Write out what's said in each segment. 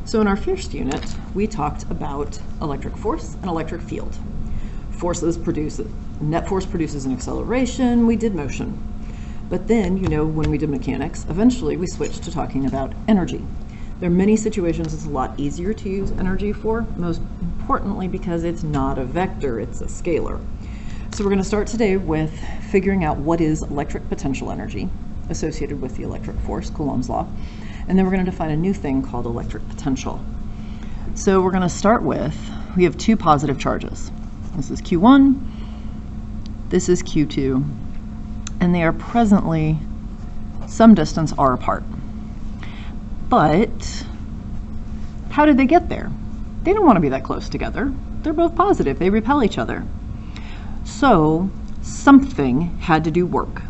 So in our first unit, we talked about electric force and electric field. Net force produces an acceleration, we did motion. But then, when we did mechanics, eventually we switched to talking about energy. There are many situations it's a lot easier to use energy for, most importantly because it's not a vector, it's a scalar. So we're going to start today with figuring out what is electric potential energy associated with the electric force, Coulomb's law. And then we're going to define a new thing called electric potential. So we're going to start with, we have two positive charges. This is Q1, this is Q2, and they are presently some distance r apart. But how did they get there? They don't want to be that close together. They're both positive, they repel each other. So something had to do work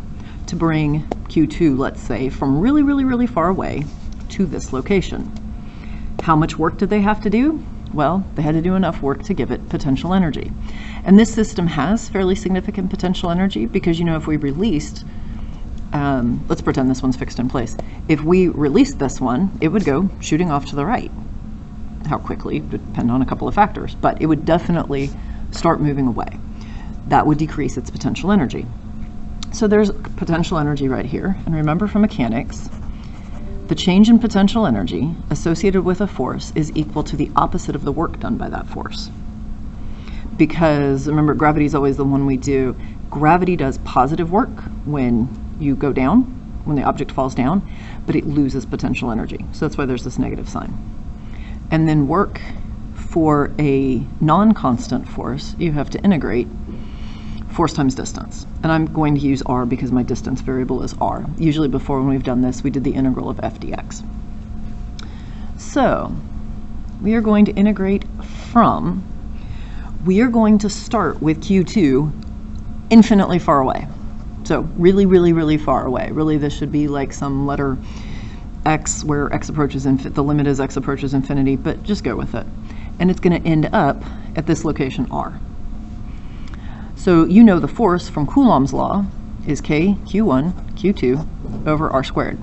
to bring Q2, let's say, from really, really, really far away to this location. How much work did they have to do? Well, they had to do enough work to give it potential energy. And this system has fairly significant potential energy because, if we released, let's pretend this one's fixed in place. If we released this one, it would go shooting off to the right. How quickly would depend on a couple of factors, but it would definitely start moving away. That would decrease its potential energy. So there's potential energy right here. And remember from mechanics, the change in potential energy associated with a force is equal to the opposite of the work done by that force. Because remember, gravity is always the one we do. Gravity does positive work when you go down, when the object falls down, but it loses potential energy. So that's why there's this negative sign. And then work for a non-constant force, you have to integrate force times distance. And I'm going to use r because my distance variable is r. Usually before, when we've done this, we did the integral of f dx. So we are going to integrate from, we are going to start with Q2 infinitely far away. So really, really, really far away. Really, this should be like some letter x where x approaches the limit is x approaches infinity, but just go with it. And it's going to end up at this location r. So the force from Coulomb's law is K Q1 Q2 over r squared.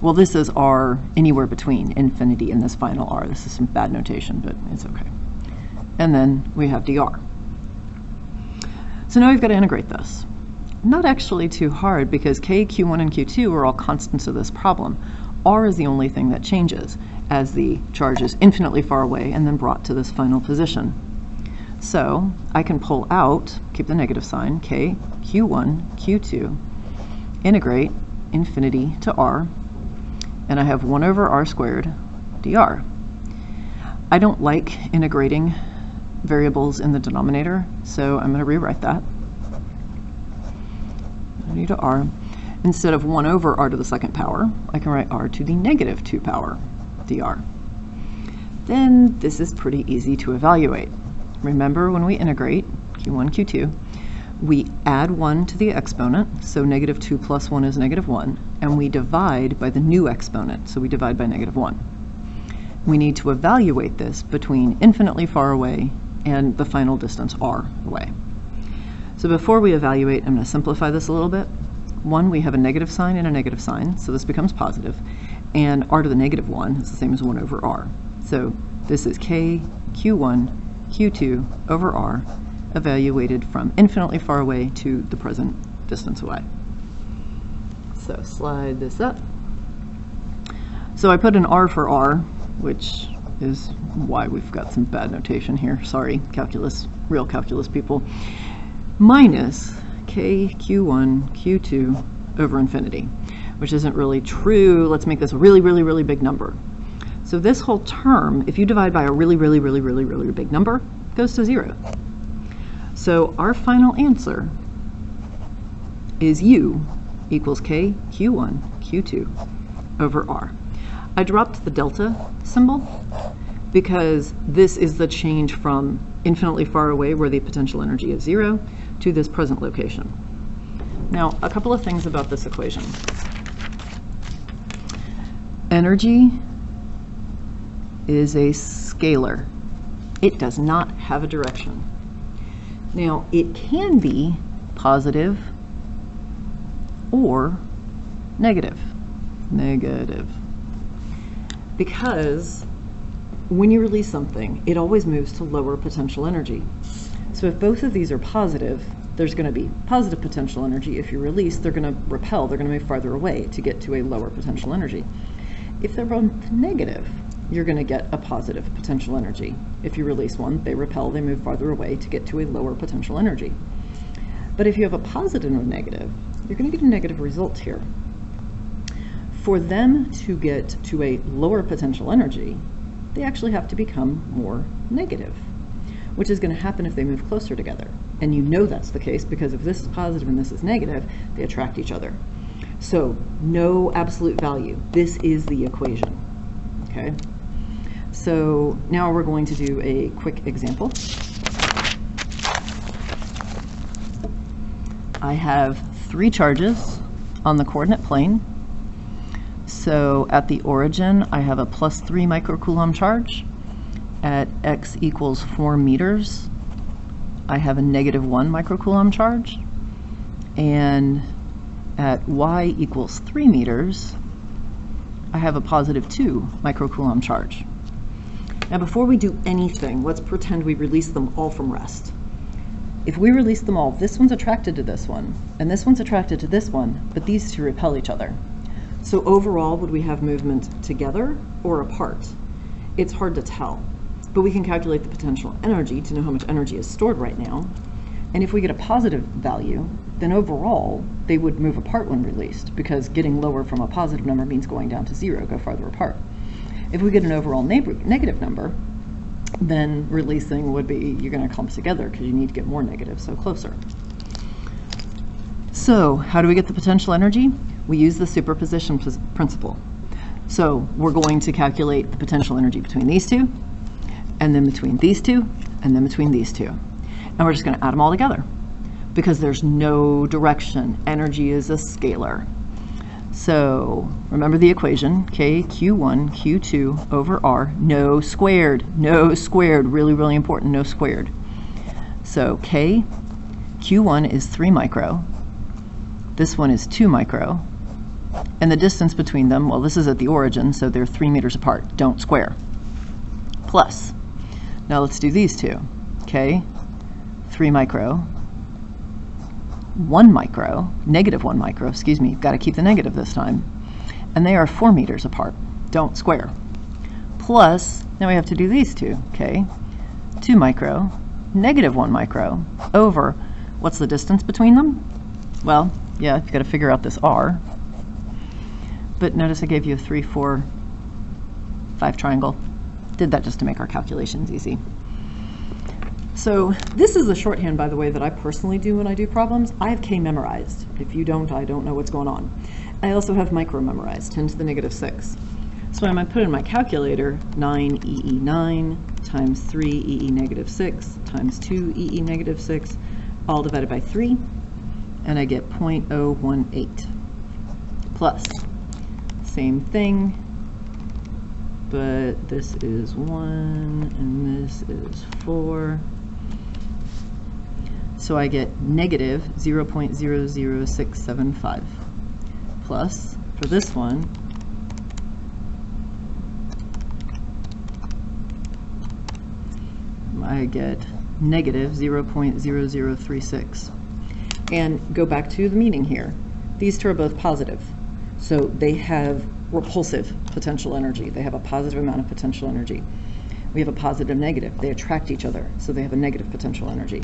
Well, this is r anywhere between infinity and this final r. This is some bad notation, but it's okay. And then we have dr. So now we've got to integrate this. Not actually too hard because K, Q1, and Q2 are all constants of this problem. R is the only thing that changes as the charge is infinitely far away and then brought to this final position. So I can pull out, keep the negative sign, K, Q1, Q2, integrate infinity to r, and I have 1 over r squared dr. I don't like integrating variables in the denominator, so I'm going to rewrite that. Infinity to r. Instead of 1 over r to the second power, I can write r to the negative 2 power dr. Then this is pretty easy to evaluate. Remember, when we integrate Q1, Q2, we add 1 to the exponent, so negative 2 plus 1 is negative 1, and we divide by the new exponent, so we divide by negative 1. We need to evaluate this between infinitely far away and the final distance r away. So before we evaluate, I'm going to simplify this a little bit. 1, we have a negative sign and a negative sign, so this becomes positive, and r to the negative 1 is the same as 1 over r. So this is K, Q1, Q2 over r, evaluated from infinitely far away to the present distance away. So slide this up. So I put an r for r, which is why we've got some bad notation here. Sorry, calculus, real calculus people. Minus K, Q1, Q2 over infinity, which isn't really true. Let's make this a really, really, really big number. So this whole term, if you divide by a really, really, really, really, really big number, goes to 0. So our final answer is U equals K Q1 Q2 over R. I dropped the delta symbol because this is the change from infinitely far away where the potential energy is 0 to this present location. Now, a couple of things about this equation. Energy is a scalar. It does not have a direction. Now, it can be positive or negative. Because when you release something, it always moves to lower potential energy. So if both of these are positive, there's going to be positive potential energy. If you release, they're going to repel, they're going to move farther away to get to a lower potential energy. If they're both negative, you're going to get a positive potential energy. If you release one, they repel, they move farther away to get to a lower potential energy. But if you have a positive and a negative, you're going to get a negative result here. For them to get to a lower potential energy, they actually have to become more negative, which is going to happen if they move closer together. And you know that's the case because if this is positive and this is negative, they attract each other. So no absolute value. This is the equation. Okay. So now we're going to do a quick example. I have 3 charges on the coordinate plane. So at the origin, I have a +3 microcoulomb charge. At x equals 4 meters, I have a -1 microcoulomb charge. And at y equals 3 meters, I have a +2 microcoulomb charge. Now before we do anything, let's pretend we release them all from rest. If we release them all, this one's attracted to this one, and this one's attracted to this one, but these two repel each other. So overall, would we have movement together or apart? It's hard to tell, but we can calculate the potential energy to know how much energy is stored right now. And if we get a positive value, then overall, they would move apart when released, because getting lower from a positive number means going down to 0, go farther apart. If we get an overall negative number, then releasing would be, you're going to clump together because you need to get more negative, so closer. So how do we get the potential energy? We use the superposition principle. So we're going to calculate the potential energy between these two, and then between these two, and then between these two. And we're just going to add them all together because there's no direction. Energy is a scalar. So remember the equation, K Q1 Q2 over R, no squared, really, really important, no squared. So K Q1 is 3 micro, this one is 2 micro, and the distance between them, well, this is at the origin, so they're 3 meters apart, don't square. Plus, now let's do these two, K 3 micro, 1 micro, -1 micro, excuse me, got to keep the negative this time, and they are 4 meters apart, don't square. Plus, now we have to do these two, okay, 2 micro, -1 micro, over, what's the distance between them? Well, yeah, you've got to figure out this R, but notice I gave you a 3, 4, 5 triangle. Did that just to make our calculations easy. So this is the shorthand, by the way, that I personally do when I do problems. I have K memorized. If you don't, I don't know what's going on. I also have micro memorized, 10 to the -6. So I'm going to put in my calculator 9EE9 times 3EE-6 times 2EE-6, all divided by 3, and I get 0.018. Plus, same thing, but this is 1 and this is 4. So I get -0.00675 plus, for this one, I get -0.0036. And go back to the meaning here. These two are both positive. So they have repulsive potential energy. They have a positive amount of potential energy. We have a positive negative. They attract each other, so they have a negative potential energy.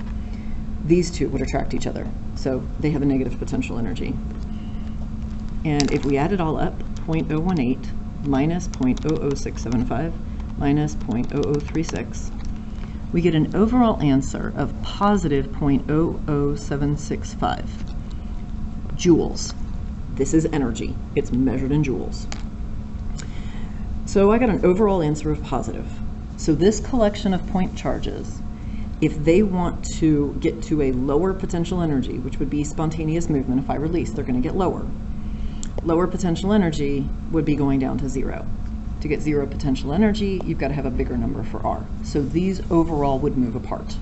These two would attract each other, so they have a negative potential energy. And if we add it all up, 0.018 minus 0.00675 minus 0.0036, we get an overall answer of positive 0.00765 joules. This is energy. It's measured in joules. So I got an overall answer of positive. So this collection of point charges, if they want to get to a lower potential energy, which would be spontaneous movement, if I release, they're going to get lower. Lower potential energy would be going down to 0. To get 0 potential energy, you've got to have a bigger number for R. So these overall would move apart.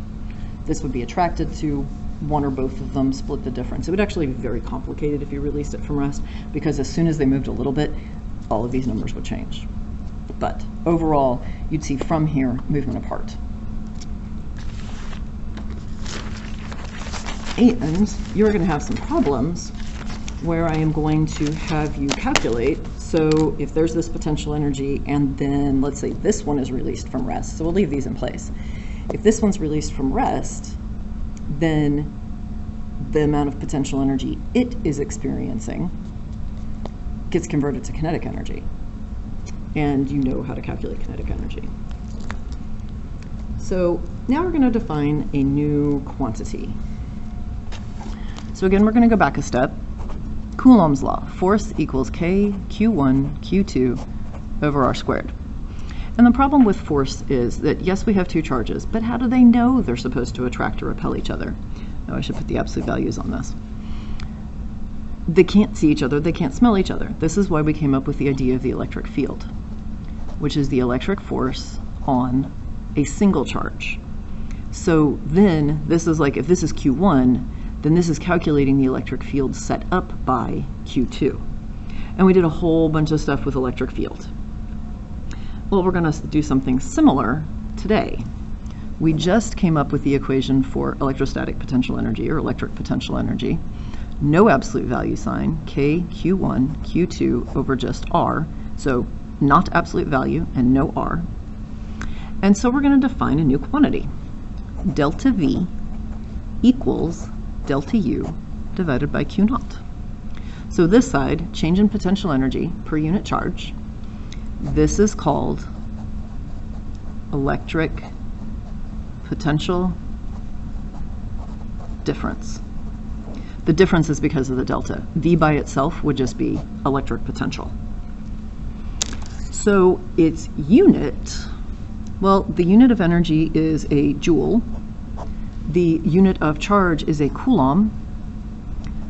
This would be attracted to one or both of them, split the difference. It would actually be very complicated if you released it from rest, because as soon as they moved a little bit, all of these numbers would change. But overall, you'd see from here movement apart. And you're going to have some problems where I am going to have you calculate. So if there's this potential energy and then let's say this one is released from rest, so we'll leave these in place. If this one's released from rest, then the amount of potential energy it is experiencing gets converted to kinetic energy. And you know how to calculate kinetic energy. So now we're going to define a new quantity. So again, we're going to go back a step. Coulomb's law, force equals K Q1 Q2 over R squared. And the problem with force is that, yes, we have two charges, but how do they know they're supposed to attract or repel each other? Oh, I should put the absolute values on this. They can't see each other, they can't smell each other. This is why we came up with the idea of the electric field, which is the electric force on a single charge. So then this is like, if this is Q1, then this is calculating the electric field set up by Q2. And we did a whole bunch of stuff with electric field. Well, we're going to do something similar today. We just came up with the equation for electrostatic potential energy, or electric potential energy. No absolute value sign, K Q1 Q2 over just R, so not absolute value and no R. And so we're going to define a new quantity. Delta V equals delta U divided by Q naught. So this side, change in potential energy per unit charge. This is called electric potential difference. The difference is because of the delta. V by itself would just be electric potential. So its unit, well, the unit of energy is a joule. The unit of charge is a coulomb.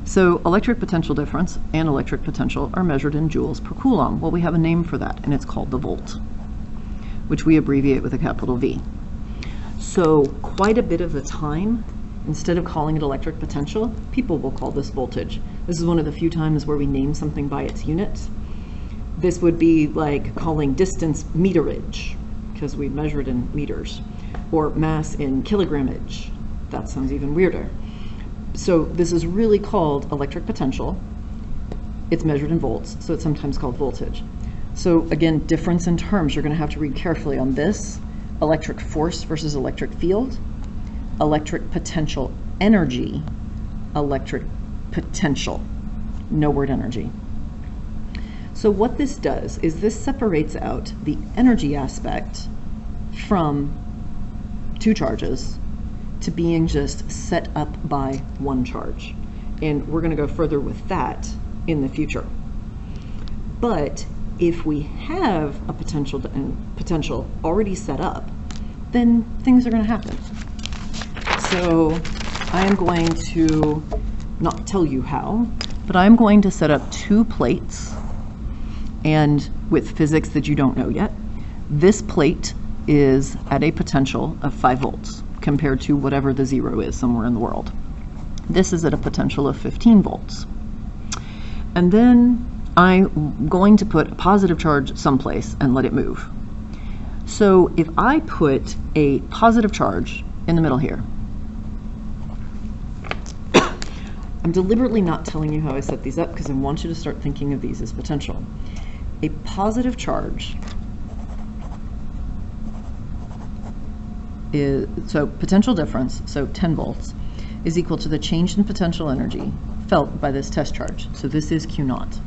So electric potential difference and electric potential are measured in joules per coulomb. Well, we have a name for that, and it's called the volt, which we abbreviate with a capital V. So quite a bit of the time, instead of calling it electric potential, people will call this voltage. This is one of the few times where we name something by its unit. This would be like calling distance meterage, because we measure it in meters, or mass in kilogrammage. That sounds even weirder. So this is really called electric potential. It's measured in volts, so it's sometimes called voltage. So again, difference in terms, you're going to have to read carefully on this. Electric force versus electric field, electric potential energy, electric potential, no word energy. So what this does is this separates out the energy aspect from two charges to being just set up by one charge. And we're going to go further with that in the future. But if we have a potential already set up, then things are going to happen. So I am going to not tell you how, but I'm going to set up two plates, and with physics that you don't know yet, this plate is at a potential of 5 volts compared to whatever the zero is somewhere in the world. This is at a potential of 15 volts. And then I'm going to put a positive charge someplace and let it move. So if I put a positive charge in the middle here, I'm deliberately not telling you how I set these up because I want you to start thinking of these as potential. A positive charge is, so potential difference, so 10 volts, is equal to the change in potential energy felt by this test charge. So this is Q naught.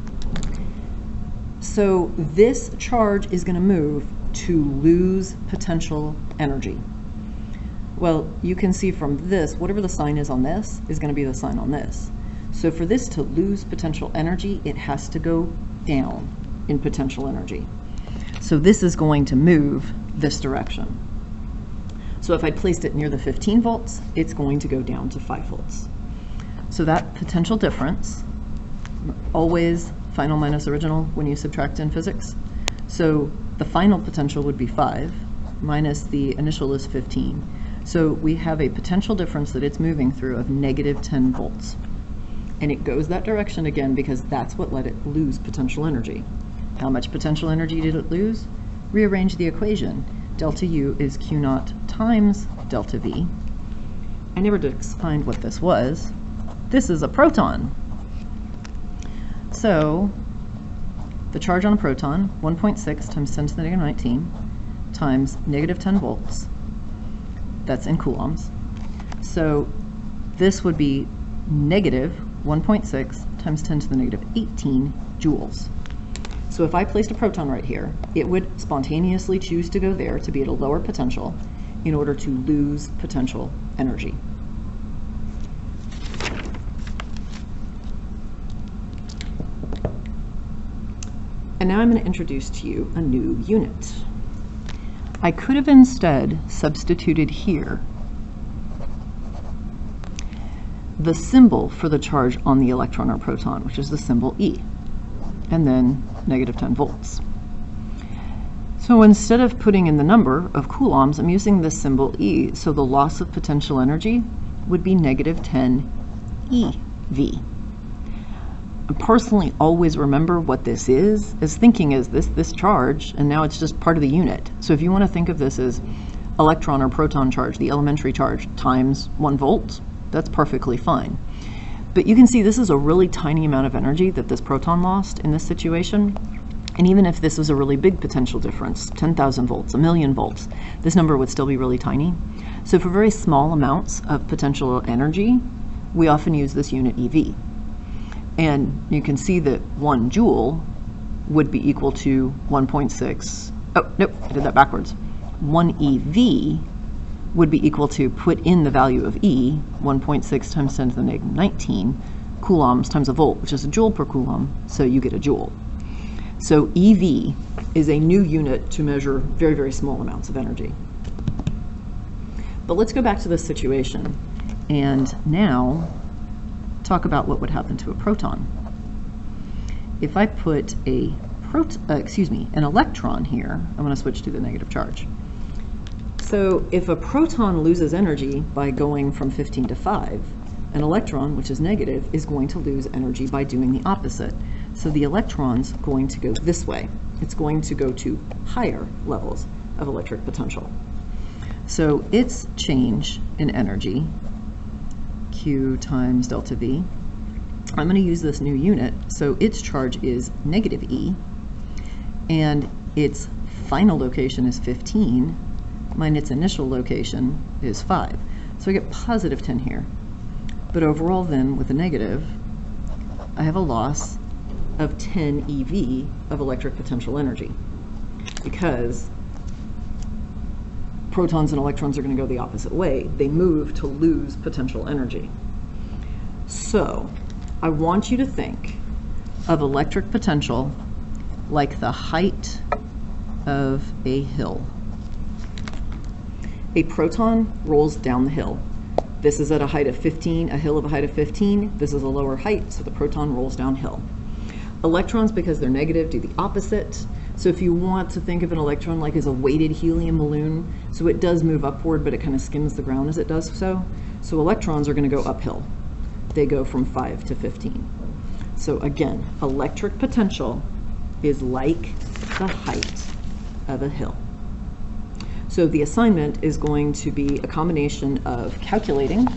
So this charge is going to move to lose potential energy. Well, you can see from this, whatever the sign is on this is going to be the sign on this. So for this to lose potential energy, it has to go down in potential energy. So this is going to move this direction. So if I placed it near the 15 volts, it's going to go down to 5 volts. So that potential difference, always final minus original when you subtract in physics. So the final potential would be 5 minus the initial is 15. So we have a potential difference that it's moving through of negative 10 volts. And it goes that direction again because that's what let it lose potential energy. How much potential energy did it lose? Rearrange the equation. delta U is Q naught times delta V. I never defined what this was. This is a proton. So the charge on a proton, 1.6 times 10 to the negative 19 times negative 10 volts. That's in coulombs. So this would be negative 1.6 times 10 to the negative 18 joules. So if I placed a proton right here, it would spontaneously choose to go there to be at a lower potential in order to lose potential energy. And now I'm going to introduce to you a new unit. I could have instead substituted here the symbol for the charge on the electron or proton, which is the symbol E, and then negative 10 volts. So instead of putting in the number of coulombs, I'm using this symbol E, so the loss of potential energy would be negative 10 eV. I personally always remember what this is, as thinking as this charge, and now it's just part of the unit. So if you want to think of this as electron or proton charge, the elementary charge times 1 volt, that's perfectly fine. But you can see this is a really tiny amount of energy that this proton lost in this situation. And even if this was a really big potential difference, 10,000 volts, 1,000,000 volts, this number would still be really tiny. So for very small amounts of potential energy, we often use this unit EV. And you can see that 1 joule would be equal to 1.6. Oh, nope, I did that backwards. 1 EV would be equal to, put in the value of E, 1.6 times 10 to the negative 19 coulombs times a volt, which is a joule per coulomb, so you get a joule. So EV is a new unit to measure very, very small amounts of energy. But let's go back to this situation and now talk about what would happen to a proton. If I put an electron here, I'm going to switch to the negative charge. So if a proton loses energy by going from 15 to 5, an electron, which is negative, is going to lose energy by doing the opposite. So the electron's going to go this way. It's going to go to higher levels of electric potential. So its change in energy, Q times delta V, I'm going to use this new unit. So its charge is negative E, and its final location is 15, minus its initial location is 5. So I get positive 10 here. But overall then, with a negative, I have a loss of 10 eV of electric potential energy, because protons and electrons are going to go the opposite way. They move to lose potential energy. So I want you to think of electric potential like the height of a hill. A proton rolls down the hill. This is at a height of 15, a hill of a height of 15. This is a lower height, so the proton rolls downhill. Electrons, because they're negative, do the opposite. So if you want to think of an electron like as a weighted helium balloon, so it does move upward, but it kind of skims the ground as it does so. So electrons are going to go uphill. They go from 5 to 15. So again, electric potential is like the height of a hill. So the assignment is going to be a combination of calculating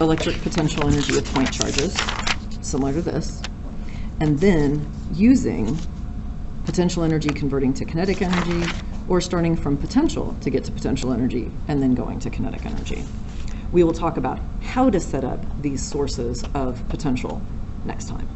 electric potential energy of point charges, similar to this, and then using potential energy converting to kinetic energy, or starting from potential to get to potential energy and then going to kinetic energy. We will talk about how to set up these sources of potential next time.